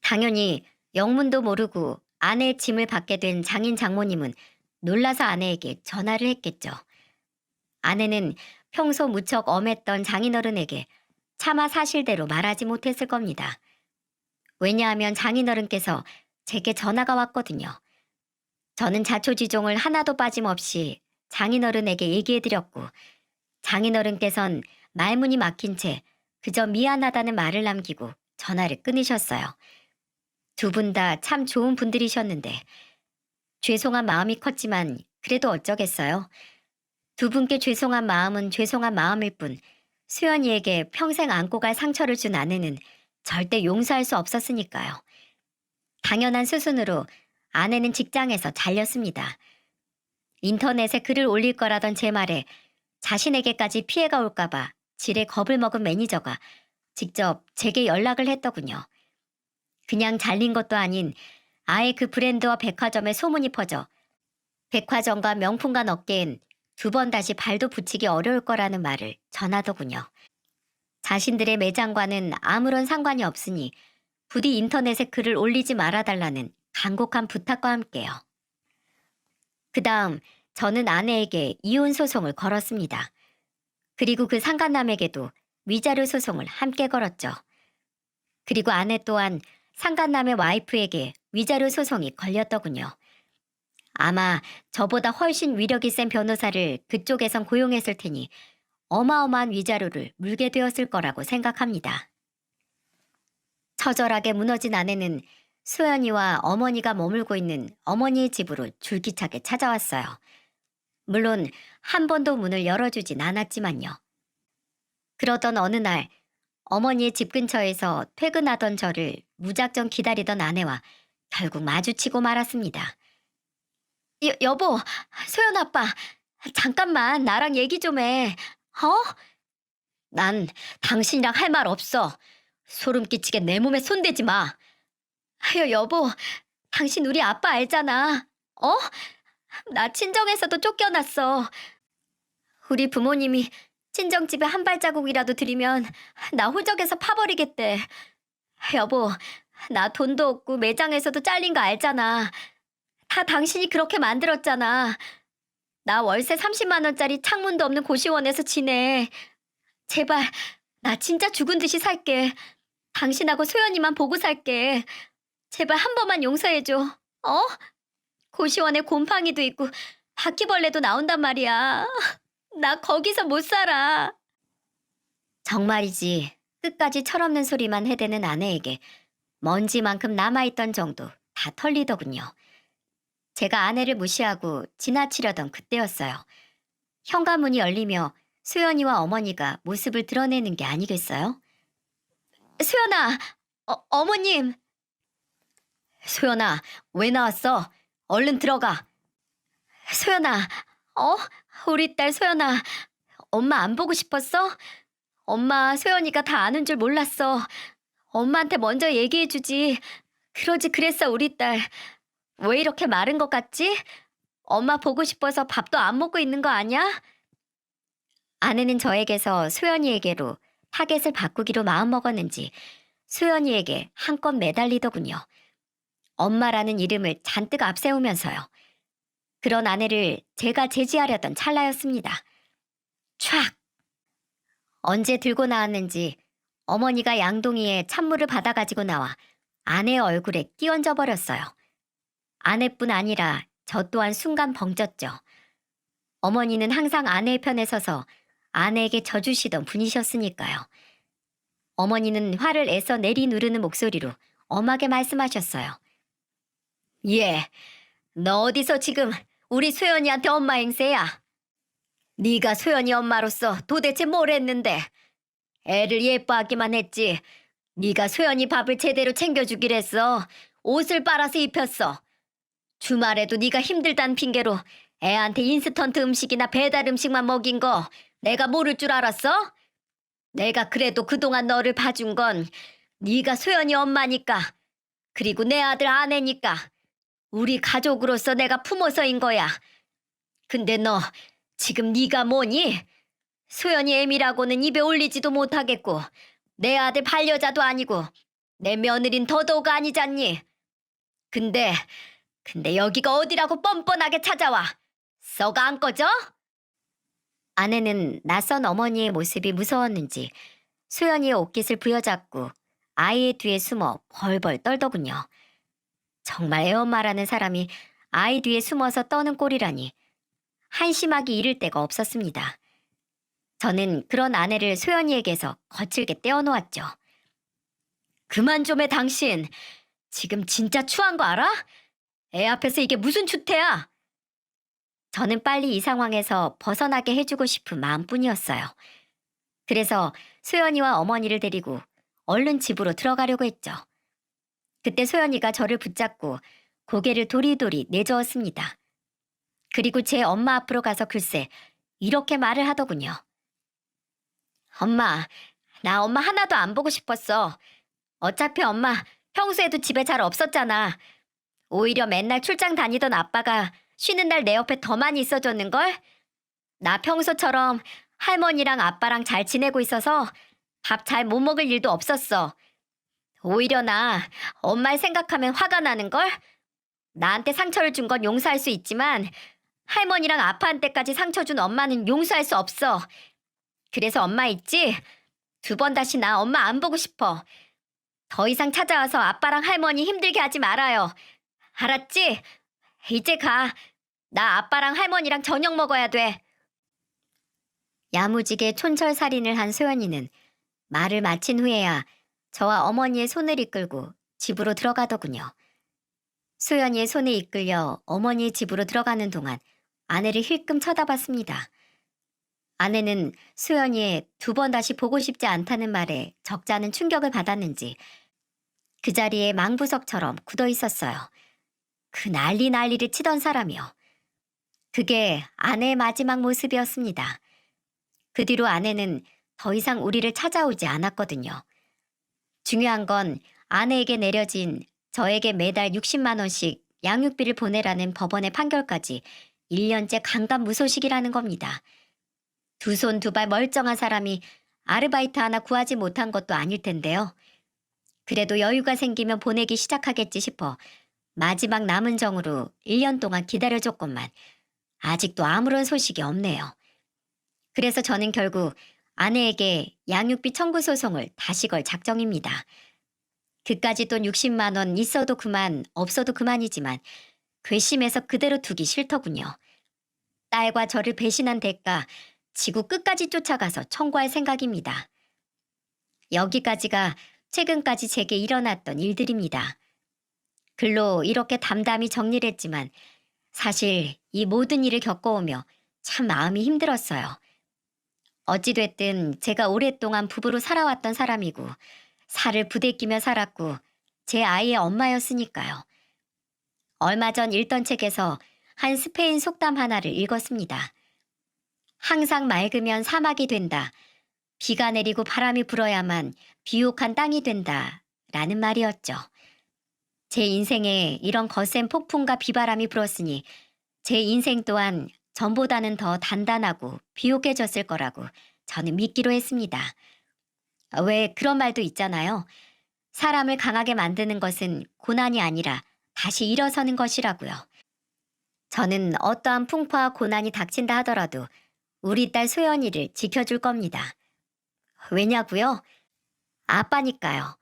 당연히 영문도 모르고 아내의 짐을 받게 된 장인 장모님은 놀라서 아내에게 전화를 했겠죠. 아내는 평소 무척 엄했던 장인어른에게 차마 사실대로 말하지 못했을 겁니다. 왜냐하면 장인어른께서 제게 전화가 왔거든요. 저는 자초지종을 하나도 빠짐없이 장인어른에게 얘기해드렸고 장인어른께선 말문이 막힌 채 그저 미안하다는 말을 남기고 전화를 끊으셨어요. 두 분 다 참 좋은 분들이셨는데 죄송한 마음이 컸지만 그래도 어쩌겠어요. 두 분께 죄송한 마음은 죄송한 마음일 뿐 수연이에게 평생 안고 갈 상처를 준 아내는 절대 용서할 수 없었으니까요. 당연한 수순으로 아내는 직장에서 잘렸습니다. 인터넷에 글을 올릴 거라던 제 말에 자신에게까지 피해가 올까봐 지레 겁을 먹은 매니저가 직접 제게 연락을 했더군요. 그냥 잘린 것도 아닌 아예 그 브랜드와 백화점에 소문이 퍼져 백화점과 명품관 업계엔 두 번 다시 발도 붙이기 어려울 거라는 말을 전하더군요. 자신들의 매장과는 아무런 상관이 없으니 부디 인터넷에 글을 올리지 말아달라는 간곡한 부탁과 함께요. 그 다음 저는 아내에게 이혼 소송을 걸었습니다. 그리고 그 상간남에게도 위자료 소송을 함께 걸었죠. 그리고 아내 또한 상간남의 와이프에게 위자료 소송이 걸렸더군요. 아마 저보다 훨씬 위력이 센 변호사를 그쪽에선 고용했을 테니 어마어마한 위자료를 물게 되었을 거라고 생각합니다. 처절하게 무너진 아내는 소연이와 어머니가 머물고 있는 어머니의 집으로 줄기차게 찾아왔어요. 물론 한 번도 문을 열어주진 않았지만요. 그러던 어느 날 어머니의 집 근처에서 퇴근하던 저를 무작정 기다리던 아내와 결국 마주치고 말았습니다. 여보, 소연 아빠, 잠깐만 나랑 얘기 좀 해. 어? 난 당신이랑 할 말 없어. 소름 끼치게 내 몸에 손대지 마. 여보, 당신 우리 아빠 알잖아. 어? 나 친정에서도 쫓겨났어. 우리 부모님이 친정집에 한 발자국이라도 들이면 나 호적에서 파버리겠대. 여보, 나 돈도 없고 매장에서도 잘린 거 알잖아. 다 당신이 그렇게 만들었잖아. 나 월세 30만 원짜리 창문도 없는 고시원에서 지내. 제발, 나 진짜 죽은 듯이 살게. 당신하고 소연이만 보고 살게. 제발 한 번만 용서해줘. 어? 고시원에 곰팡이도 있고 바퀴벌레도 나온단 말이야. 나 거기서 못 살아. 정말이지. 끝까지 철없는 소리만 해대는 아내에게 먼지만큼 남아있던 정도 다 털리더군요. 제가 아내를 무시하고 지나치려던 그때였어요. 현관문이 열리며 수연이와 어머니가 모습을 드러내는 게 아니겠어요? 수연아, 어머님. 소연아, 왜 나왔어? 얼른 들어가. 소연아, 어? 우리 딸 소연아, 엄마 안 보고 싶었어? 엄마 소연이가 다 아는 줄 몰랐어. 엄마한테 먼저 얘기해주지. 그러지 그랬어 우리 딸. 왜 이렇게 마른 것 같지? 엄마 보고 싶어서 밥도 안 먹고 있는 거 아니야? 아내는 저에게서 소연이에게로 타겟을 바꾸기로 마음먹었는지 소연이에게 한껏 매달리더군요. 엄마라는 이름을 잔뜩 앞세우면서요. 그런 아내를 제가 제지하려던 찰나였습니다. 촥! 언제 들고 나왔는지 어머니가 양동이에 찬물을 받아가지고 나와 아내의 얼굴에 끼얹어 버렸어요. 아내뿐 아니라 저 또한 순간 벙쪘죠. 어머니는 항상 아내의 편에 서서 아내에게 져주시던 분이셨으니까요. 어머니는 화를 애써 내리누르는 목소리로 엄하게 말씀하셨어요. 예, 너 어디서 지금 우리 소연이한테 엄마 행세야? 네가 소연이 엄마로서 도대체 뭘 했는데? 애를 예뻐하기만 했지. 네가 소연이 밥을 제대로 챙겨주길 했어. 옷을 빨아서 입혔어. 주말에도 네가 힘들다는 핑계로 애한테 인스턴트 음식이나 배달 음식만 먹인 거 내가 모를 줄 알았어? 내가 그래도 그동안 너를 봐준 건 네가 소연이 엄마니까, 그리고 내 아들 아내니까, 우리 가족으로서 내가 품어서인 거야. 근데 너 지금 네가 뭐니? 소연이 애미라고는 입에 올리지도 못하겠고 내 아들 반려자도 아니고 내 며느린 더더욱 아니잖니. 근데 여기가 어디라고 뻔뻔하게 찾아와. 썩 안 꺼져? 아내는 낯선 어머니의 모습이 무서웠는지 소연이의 옷깃을 부여잡고 아이의 뒤에 숨어 벌벌 떨더군요. 정말 애엄마라는 사람이 아이 뒤에 숨어서 떠는 꼴이라니 한심하기 이를 데가 없었습니다. 저는 그런 아내를 소연이에게서 거칠게 떼어놓았죠. 그만 좀 해 당신. 지금 진짜 추한 거 알아? 애 앞에서 이게 무슨 추태야? 저는 빨리 이 상황에서 벗어나게 해주고 싶은 마음뿐이었어요. 그래서 소연이와 어머니를 데리고 얼른 집으로 들어가려고 했죠. 그때 소연이가 저를 붙잡고 고개를 도리도리 내저었습니다. 그리고 제 엄마 앞으로 가서 글쎄 이렇게 말을 하더군요. 엄마, 나 엄마 하나도 안 보고 싶었어. 어차피 엄마 평소에도 집에 잘 없었잖아. 오히려 맨날 출장 다니던 아빠가 쉬는 날 내 옆에 더 많이 있어줬는걸? 나 평소처럼 할머니랑 아빠랑 잘 지내고 있어서 밥 잘 못 먹을 일도 없었어. 오히려 나 엄마를 생각하면 화가 나는걸? 나한테 상처를 준 건 용서할 수 있지만 할머니랑 아빠한테까지 상처 준 엄마는 용서할 수 없어. 그래서 엄마 있지? 2번 다시 나 엄마 안 보고 싶어. 더 이상 찾아와서 아빠랑 할머니 힘들게 하지 말아요. 알았지? 이제 가. 나 아빠랑 할머니랑 저녁 먹어야 돼. 야무지게 촌철살인을 한 소연이는 말을 마친 후에야 저와 어머니의 손을 이끌고 집으로 들어가더군요. 소연이의 손에 이끌려 어머니의 집으로 들어가는 동안 아내를 힐끔 쳐다봤습니다. 아내는 소연이의 두 번 다시 보고 싶지 않다는 말에 적잖은 충격을 받았는지 그 자리에 망부석처럼 굳어 있었어요. 그 난리를 치던 사람이요. 그게 아내의 마지막 모습이었습니다. 그 뒤로 아내는 더 이상 우리를 찾아오지 않았거든요. 중요한 건 아내에게 내려진 저에게 매달 60만 원씩 양육비를 보내라는 법원의 판결까지 1년째 강간무소식이라는 겁니다. 두 손 두 발 멀쩡한 사람이 아르바이트 하나 구하지 못한 것도 아닐 텐데요. 그래도 여유가 생기면 보내기 시작하겠지 싶어 마지막 남은 정으로 1년 동안 기다려줬건만 아직도 아무런 소식이 없네요. 그래서 저는 결국 아내에게 양육비 청구 소송을 다시 걸 작정입니다. 그까짓 돈 60만 원 있어도 그만 없어도 그만이지만 괘씸해서 그대로 두기 싫더군요. 딸과 저를 배신한 대가 지구 끝까지 쫓아가서 청구할 생각입니다. 여기까지가 최근까지 제게 일어났던 일들입니다. 글로 이렇게 담담히 정리를 했지만 사실 이 모든 일을 겪어오며 참 마음이 힘들었어요. 어찌됐든 제가 오랫동안 부부로 살아왔던 사람이고 살을 부대끼며 살았고 제 아이의 엄마였으니까요. 얼마 전 읽던 책에서 한 스페인 속담 하나를 읽었습니다. 항상 맑으면 사막이 된다. 비가 내리고 바람이 불어야만 비옥한 땅이 된다. 라는 말이었죠. 제 인생에 이런 거센 폭풍과 비바람이 불었으니 제 인생 또한 전보다는 더 단단하고 비옥해졌을 거라고 저는 믿기로 했습니다. 왜 그런 말도 있잖아요. 사람을 강하게 만드는 것은 고난이 아니라 다시 일어서는 것이라고요. 저는 어떠한 풍파와 고난이 닥친다 하더라도 우리 딸 소연이를 지켜줄 겁니다. 왜냐고요? 아빠니까요.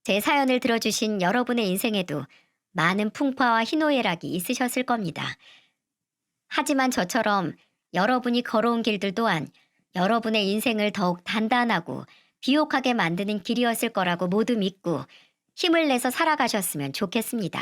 제 사연을 들어주신 여러분의 인생에도 많은 풍파와 희노애락이 있으셨을 겁니다. 하지만 저처럼 여러분이 걸어온 길들 또한 여러분의 인생을 더욱 단단하고 비옥하게 만드는 길이었을 거라고 모두 믿고 힘을 내서 살아가셨으면 좋겠습니다.